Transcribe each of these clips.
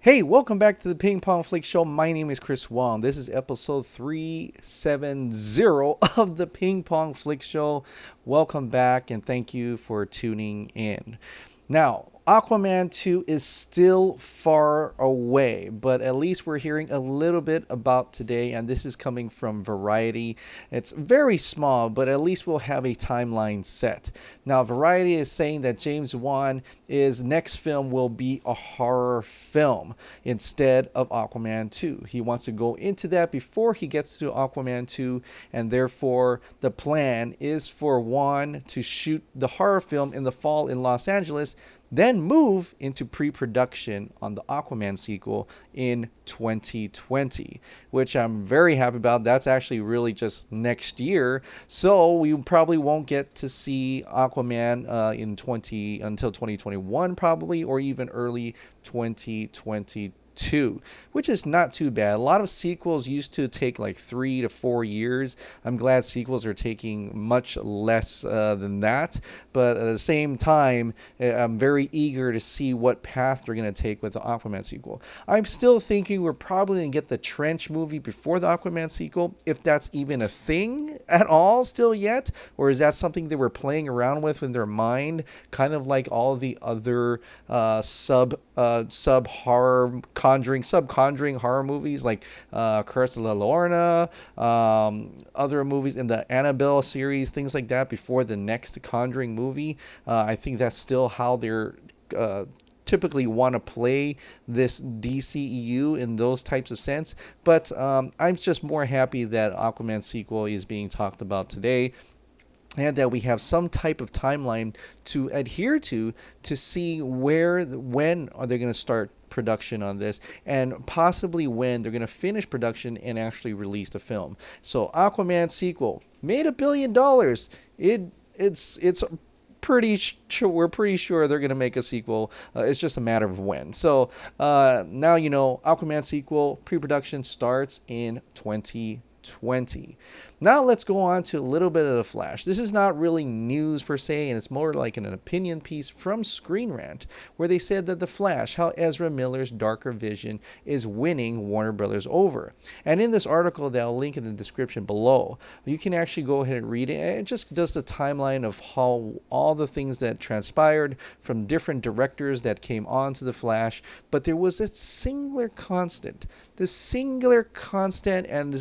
Hey, welcome back to the Ping Pong Flix Show. My name is Chris Wong. This is episode 370 of the Ping Pong Flix Show. Welcome back and thank you for tuning in. Now, Aquaman 2 is still far away, but at least we're hearing a little bit about today, and this is coming from Variety. It's very small, but at least we'll have a timeline set. Now, Variety is saying that James Wan's next film will be a horror film instead of Aquaman 2. He wants to go into that before he gets to Aquaman 2, and therefore the plan is for Wan to shoot the horror film in the fall in Los Angeles, then move into pre-production on the Aquaman sequel in 2020, which I'm very happy about. That's actually really just next year, so we probably won't get to see Aquaman until 2021 probably, or even early 2022. Which is not too bad. A lot of sequels used to take like 3 to 4 years. I'm glad sequels are taking much less than that, but at the same time, I'm very eager to see what path they're going to take with the Aquaman sequel. I'm still thinking we're probably going to get the Trench movie before the Aquaman sequel, if that's even a thing at all still yet, or is that something they were playing around with in their mind, kind of like all the other sub horror sub-Conjuring horror movies like Curse of La Llorona, other movies in the Annabelle series, things like that before the next Conjuring movie. I think that's still how they're typically want to play this DCEU in those types of sense. But I'm just more happy that Aquaman sequel is being talked about today, and that we have some type of timeline to adhere to see when are they going to start production on this, and possibly when they're going to finish production and actually release the film. So Aquaman sequel made $1 billion. It's pretty sure, we're pretty sure they're going to make a sequel. It's just a matter of when. So now you know Aquaman sequel pre-production starts in 2020. Now let's go on to a little bit of The Flash. This is not really news per se, and it's more like an opinion piece from Screen Rant, where they said that The Flash, how Ezra Miller's darker vision is winning Warner Brothers over. And in this article that I'll link in the description below, you can actually go ahead and read it. And it just does the timeline of how all the things that transpired from different directors that came on to The Flash. But there was a singular constant. The singular constant, and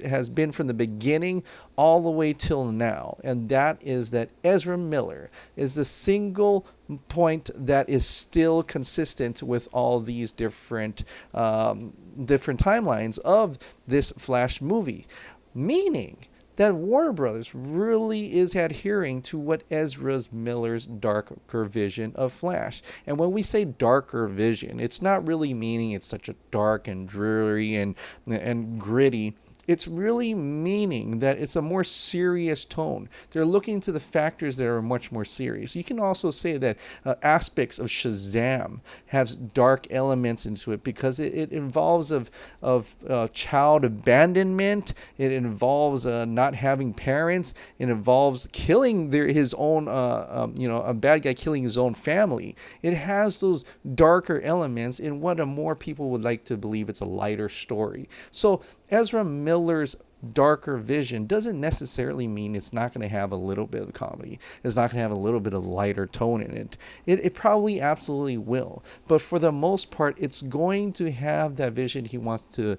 has been from the beginning all the way till now, and that is that Ezra Miller is the single point that is still consistent with all these different timelines of this Flash movie, meaning that Warner Brothers really is adhering to what Ezra Miller's darker vision of Flash. And when we say darker vision, it's not really meaning it's such a dark and dreary and gritty. It's really meaning that it's a more serious tone. They're looking to the factors that are much more serious. You can also say that aspects of Shazam has dark elements into it because it involves of child abandonment. It involves not having parents. It involves killing his own, a bad guy killing his own family. It has those darker elements in what more people would like to believe it's a lighter story. So Ezra Miller's darker vision doesn't necessarily mean it's not going to have a little bit of comedy. It's not going to have a little bit of lighter tone in it. It probably absolutely will. But for the most part, it's going to have that vision he wants to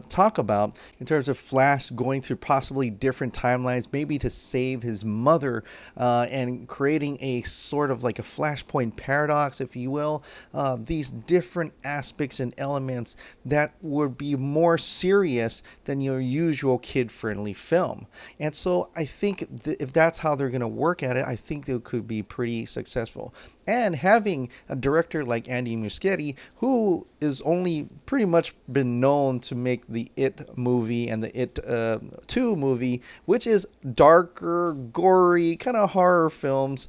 talk about in terms of Flash going through possibly different timelines, maybe to save his mother, and creating a sort of like a Flashpoint paradox, if you will. These different aspects and elements that would be more serious than your usual kid-friendly film. And so I think if that's how they're going to work at it, I think they could be pretty successful. And having a director like Andy Muschietti, who is only pretty much been known to make the It movie and the It 2 movie, which is darker, gory, kind of horror films,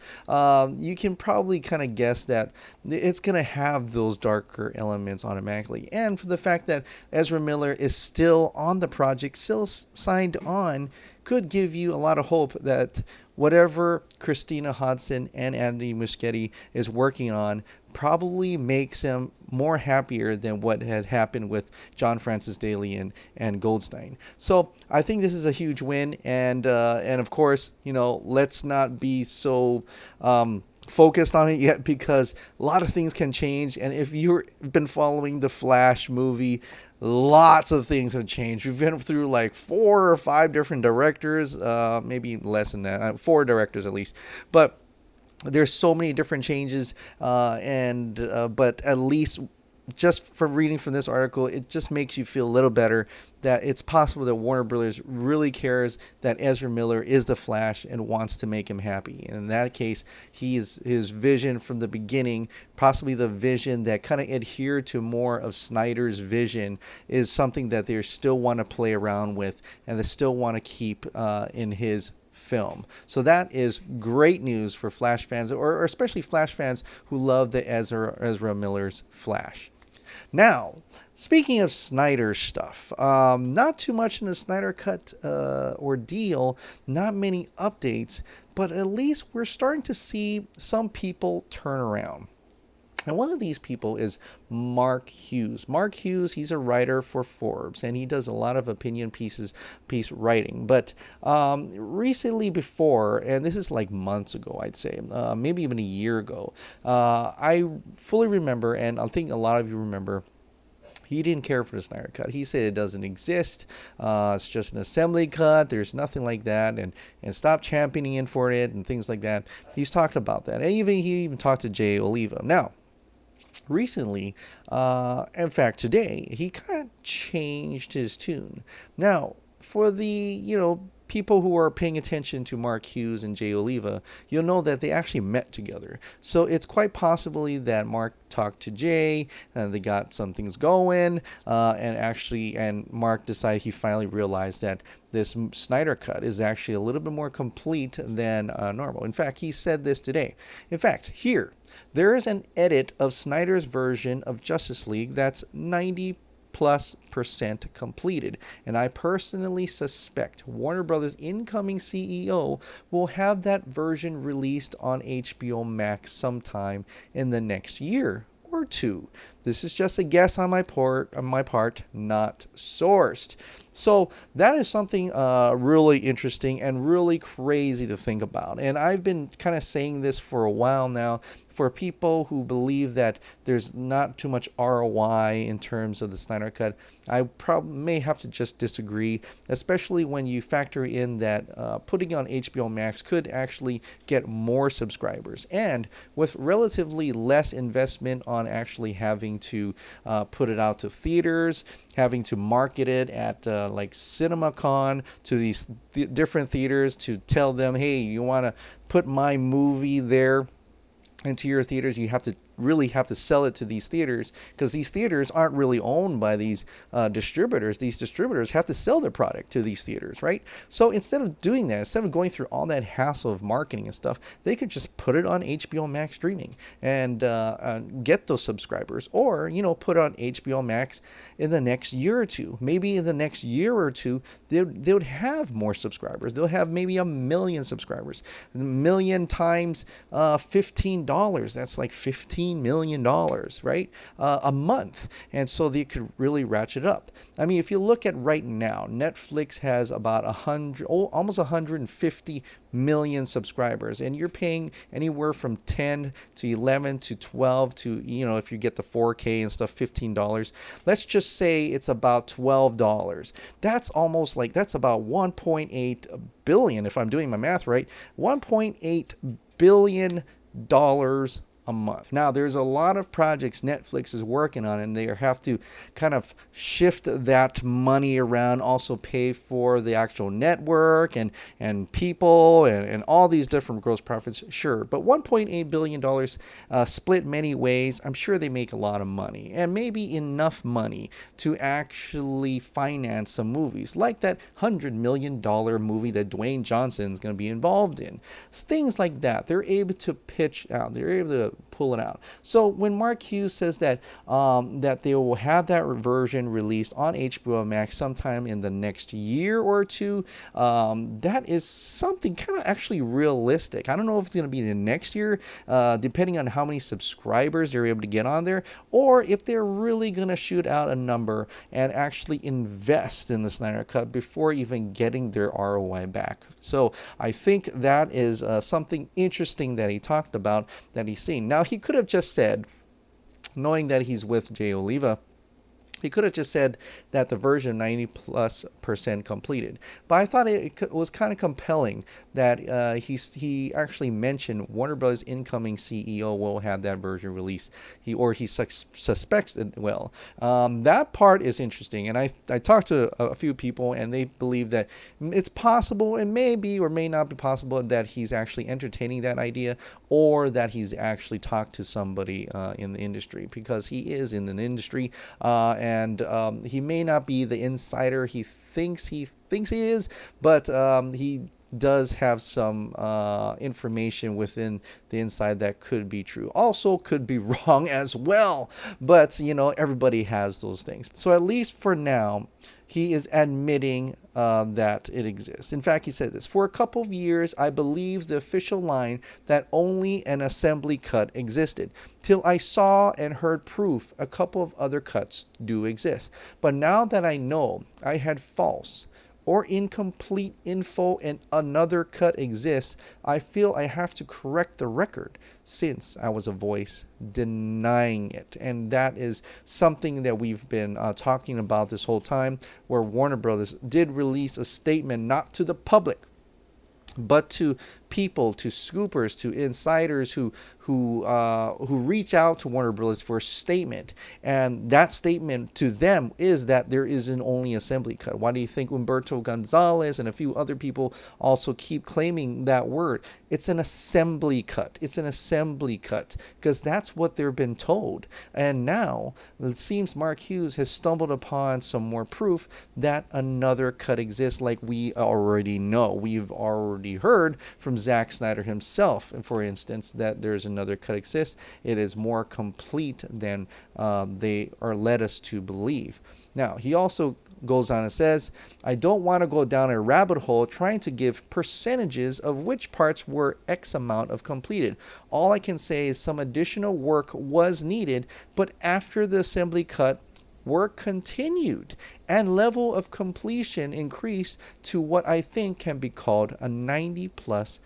you can probably kind of guess that it's going to have those darker elements automatically. And for the fact that Ezra Miller is still on the project, still signed on, could give you a lot of hope that whatever Christina Hodson and Andy Muschietti is working on probably makes him more happier than what had happened with John Francis Daley and Goldstein. So I think this is a huge win, and of course, let's not be so focused on it yet, because a lot of things can change. And if you've been following the Flash movie, lots of things have changed. We've been through like 4 or 5 different directors, maybe less than that, 4 directors at least. But there's so many different changes, but at least just from reading from this article, it just makes you feel a little better that it's possible that Warner Brothers really cares that Ezra Miller is the Flash and wants to make him happy. And in that case, his vision from the beginning, possibly the vision that kind of adhered to more of Snyder's vision, is something that they still want to play around with and they still want to keep in his film. So that is great news for Flash fans, or especially Flash fans who love the Ezra Miller's Flash. Now, speaking of Snyder stuff, not too much in the Snyder Cut ordeal, not many updates, but at least we're starting to see some people turn around. And one of these people is Mark Hughes. Mark Hughes, he's a writer for Forbes, and he does a lot of opinion piece writing. But recently before, and this is like months ago, I'd say, maybe even a year ago, I fully remember, and I think a lot of you remember, he didn't care for the Snyder Cut. He said it doesn't exist. It's just an assembly cut. There's nothing like that. And stop championing in for it and things like that. He's talked about that. And he even talked to Jay Oliva. Now, recently, in fact today, he kind of changed his tune. Now, for the people who are paying attention to Mark Hughes and Jay Oliva, you'll know that they actually met together. So it's quite possibly that Mark talked to Jay and they got some things going, and Mark decided, he finally realized that this Snyder Cut is actually a little bit more complete than normal. In fact, he said this today. In fact, here, there is an edit of Snyder's version of Justice League that's 90+% completed, and I personally suspect Warner Brothers' incoming CEO will have that version released on HBO Max sometime in the next year or 2. This is just a guess on my part, not sourced. So that is something really interesting and really crazy to think about. And I've been kind of saying this for a while now. For people who believe that there's not too much ROI in terms of the Snyder Cut, I probably may have to just disagree, especially when you factor in that putting on HBO Max could actually get more subscribers. And with relatively less investment on actually having to put it out to theaters, having to market it at like CinemaCon to these different theaters to tell them, hey, you want to put my movie there into your theaters, you really have to sell it to these theaters, because these theaters aren't really owned by these distributors. These distributors have to sell their product to these theaters, right? So instead of doing that, instead of going through all that hassle of marketing and stuff, they could just put it on HBO Max streaming and get those subscribers, or put it on HBO Max in the next year or 2. Maybe in the next year or 2, they would have more subscribers. They'll have maybe 1 million subscribers. 1 million times $15. That's like $15 million, right? A month. And so they could really ratchet up. I mean, if you look at right now, Netflix has about almost 150 million subscribers, and you're paying anywhere from 10 to 11 to 12 to, if you get the 4K and stuff, $15. Let's just say it's about $12. That's about 1.8 billion, if I'm doing my math right. 1.8 billion dollars a month. Now, there's a lot of projects Netflix is working on, and they have to kind of shift that money around, also pay for the actual network and people and all these different gross profits. Sure, but $1.8 billion split many ways. I'm sure they make a lot of money, and maybe enough money to actually finance some movies, like that $100 million movie that Dwayne Johnson is going to be involved in. Things like that. They're able to pitch out. They're able to pull it out. So when Mark Hughes says that that they will have that version released on HBO Max sometime in the next year or two, that is something kind of actually realistic. I don't know if it's going to be the next year, depending on how many subscribers they're able to get on there, or if they're really going to shoot out a number and actually invest in the Snyder Cut before even getting their ROI back. So I think that is something interesting that he talked about, that he's seen. Now, he could have just said, knowing that he's with Jay Oliva, he could have just said that the version 90+% completed. But I thought it was kind of compelling that he actually mentioned Warner Bros. Incoming CEO will have that version released. He suspects it will. That part is interesting. And I talked to a few people, and they believe that it's possible, and may be or may not be possible, that he's actually entertaining that idea, or that he's actually talked to somebody in the industry, because he is in the industry, and he may not be the insider he thinks he is, but he does have some information within the inside that could be true. Also could be wrong as well, but everybody has those things. So at least for now, he is admitting that it exists. In fact, he said this: for a couple of years, I believed the official line that only an assembly cut existed, till I saw and heard proof a couple of other cuts do exist. But now that I know I had false or incomplete info and another cut exists, I feel I have to correct the record, since I was a voice denying it. And that is something that we've been talking about this whole time, where Warner Brothers did release a statement, not to the public, but to people, to scoopers, to insiders who reach out to Warner Bros. For a statement, and that statement to them is that there is an only assembly cut. Why do you think Humberto Gonzalez and a few other people also keep claiming that word? It's an assembly cut. It's an assembly cut, because that's what they've been told. And now it seems Mark Hughes has stumbled upon some more proof that another cut exists, like we already know. We've already heard from Zack Snyder himself, for instance, that there's another cut exists. It is more complete than they are led us to believe. Now, he also goes on and says, I don't want to go down a rabbit hole trying to give percentages of which parts were X amount of completed. All I can say is some additional work was needed, but after the assembly cut, work continued and level of completion increased to what I think can be called a 90+%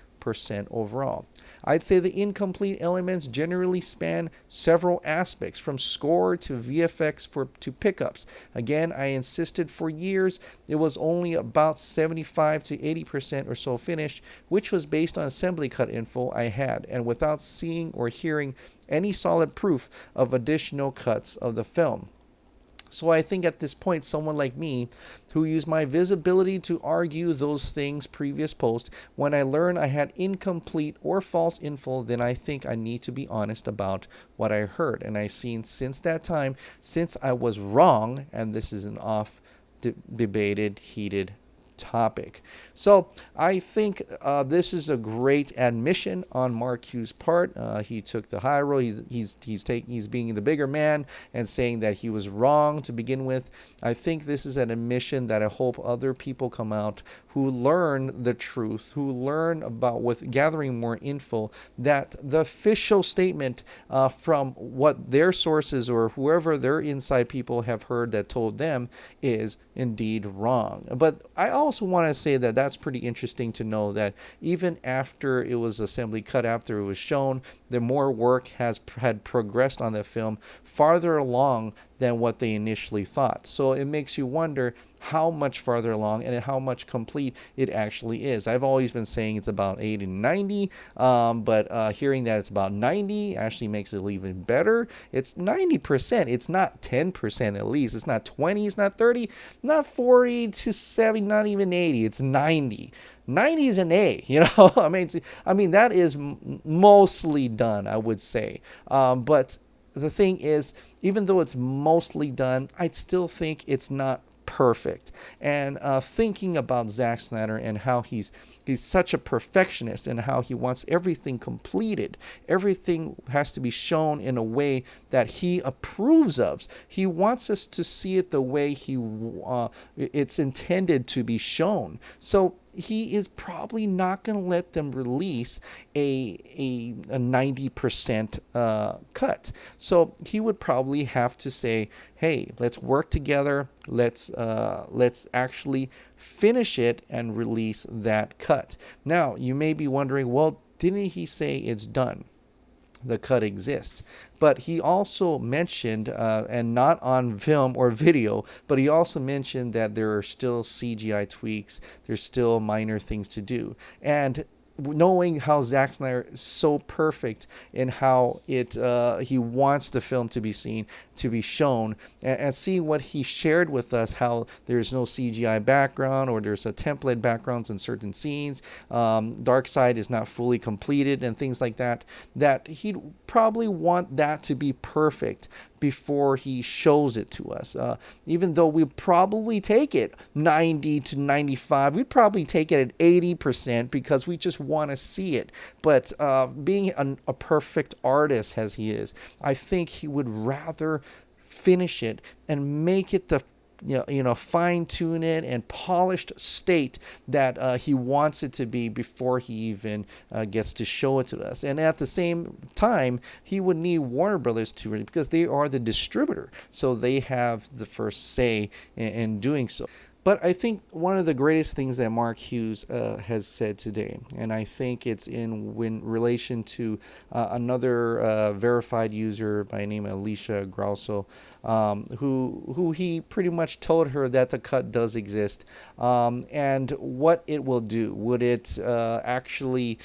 overall. I'd say the incomplete elements generally span several aspects, from score to VFX to pickups. Again, I insisted for years it was only about 75 to 80% or so finished, which was based on assembly cut info I had, and without seeing or hearing any solid proof of additional cuts of the film. So I think at this point, someone like me, who used my visibility to argue those things previous post, when I learned I had incomplete or false info, then I think I need to be honest about what I heard. And I've seen since that time, since I was wrong, and this is an debated, heated topic. So I think this is a great admission on Mark Hughes' part. He took the high road. He's being the bigger man and saying that he was wrong to begin with. I think this is an admission that I hope other people come out who learn the truth, who learn about, with gathering more info, that the official statement from what their sources or whoever their inside people have heard that told them is indeed wrong. But I also want to say that that's pretty interesting to know that even after it was assembly cut, after it was shown, the more work had progressed on the film farther along than what they initially thought. So it makes you wonder how much farther along and how much complete it actually is. I've always been saying it's about 80 to 90, but hearing that it's about 90 actually makes it even better. It's 90%. It's not 10% at least. It's not 20. It's not 30. Not 40 to 70. Not even 80. It's 90. 90 is an A, I mean that is mostly done, I would say. But the thing is, even though it's mostly done, I'd still think it's not perfect. And thinking about Zack Snyder and how he's such a perfectionist and how he wants everything completed. Everything has to be shown in a way that he approves of. He wants us to see it the way it's intended to be shown. So he is probably not going to let them release a 90% cut. So he would probably have to say, hey, let's work together. Let's actually finish it and release that cut. Now, you may be wondering, well, didn't he say it's done? The cut exists. But he also mentioned, and not on film or video, but he also mentioned that there are still CGI tweaks, there's still minor things to do. And knowing how Zack Snyder is so perfect in how he wants the film to be seen, to be shown, and see what he shared with us, how there's no CGI background or there's a template backgrounds in certain scenes, Darkseid is not fully completed and things like that, that he'd probably want that to be perfect before he shows it to us. Even though we'd probably take it 90 to 95, we'd probably take it at 80% because we just want to see it. But being a perfect artist as he is, I think he would rather finish it and make it the fine tune it and polished state that he wants it to be before he even gets to show it to us. And at the same time, he would need Warner Brothers to, because they are the distributor, so they have the first say in doing so. But I think one of the greatest things that Mark Hughes has said today, and I think it's in relation to another verified user by the name of Alicia Grauso, who he pretty much told her that the cut does exist, and what it will do. Would it actually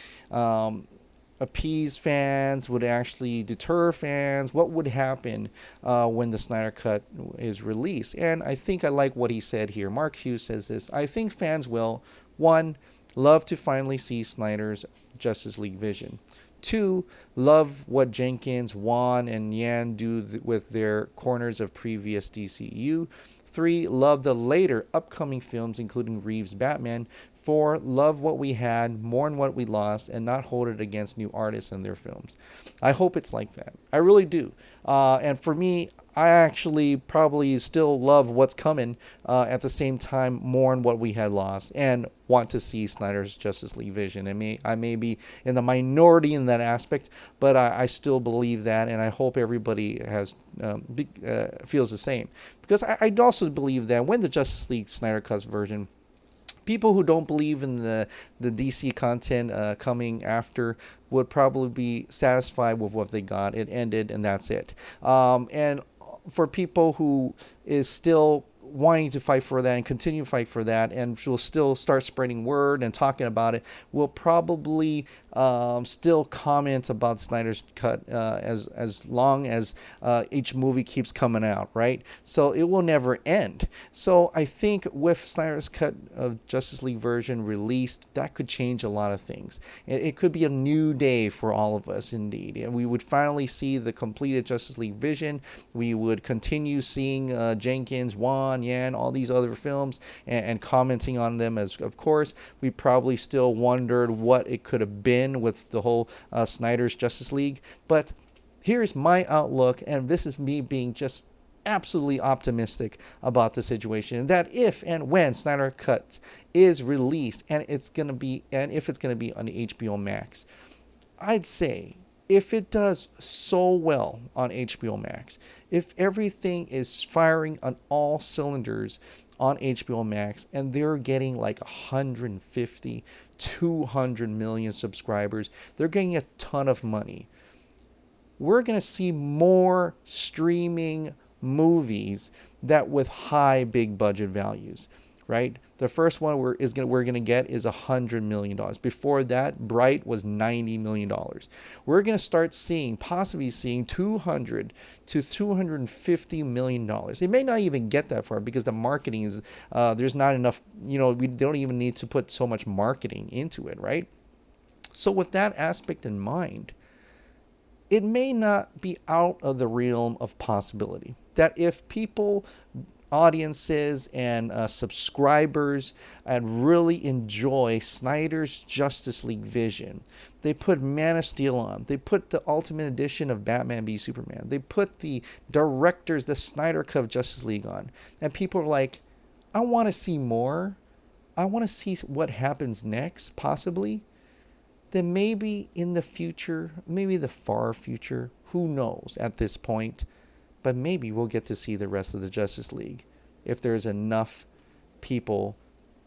appease fans? Would it actually deter fans? What would happen when the Snyder Cut is released? And I think I like what he said here. Mark Hughes says this: I think fans will, 1, love to finally see Snyder's Justice League vision. 2, love what Jenkins, Wan, and Yan do with their corners of previous DCEU. 3, love the later upcoming films, including Reeves' Batman. 4, love what we had, mourn what we lost, and not hold it against new artists and their films. I hope it's like that. I really do. And for me, I actually probably still love what's coming, at the same time mourn what we had lost and want to see Snyder's Justice League vision. I may be in the minority in that aspect, but I still believe that, and I hope everybody feels the same. Because I also believe that when the Justice League Snyder Cut version, people who don't believe in the DC content coming after would probably be satisfied with what they got. It ended, and that's it. And for people who is still wanting to fight for that and continue to fight for that, and will still start spreading word and talking about it, will probably still comment about Snyder's Cut as long as each movie keeps coming out, right? So it will never end. So I think with Snyder's Cut of Justice League version released, that could change a lot of things. It could be a new day for all of us, indeed. And we would finally see the completed Justice League vision. We would continue seeing Jenkins, Wan, Yan, all these other films, and commenting on them. As of course, we probably still wondered what it could have been with the whole Snyder's Justice League. But here's my outlook, and this is me being just absolutely optimistic about the situation, that if and when Snyder Cut is released, and if it's going to be on the HBO Max, I'd say if it does so well on HBO Max, if everything is firing on all cylinders on HBO Max, and they're getting like 150, 200 million subscribers, they're getting a ton of money. We're going to see more streaming movies that with high big budget values, right? The first one we're going to get is $100 million. Before that, Bright was $90 million. We're going to start possibly seeing $200 to $250 million. It may not even get that far because the marketing is, there's not enough, we don't even need to put so much marketing into it, right? So with that aspect in mind, it may not be out of the realm of possibility that if people audiences and subscribers and really enjoy Snyder's Justice League vision. They put Man of Steel on. They put the Ultimate Edition of Batman v Superman. They put the the Snyder Cut of Justice League on. And people are like, I want to see more. I want to see what happens next, possibly. Then maybe in the future, maybe the far future, who knows at this point, but maybe we'll get to see the rest of the Justice League if there's enough people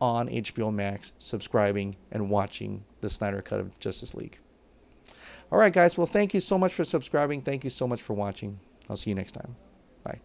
on HBO Max subscribing and watching the Snyder Cut of Justice League. All right, guys. Well, thank you so much for subscribing. Thank you so much for watching. I'll see you next time. Bye.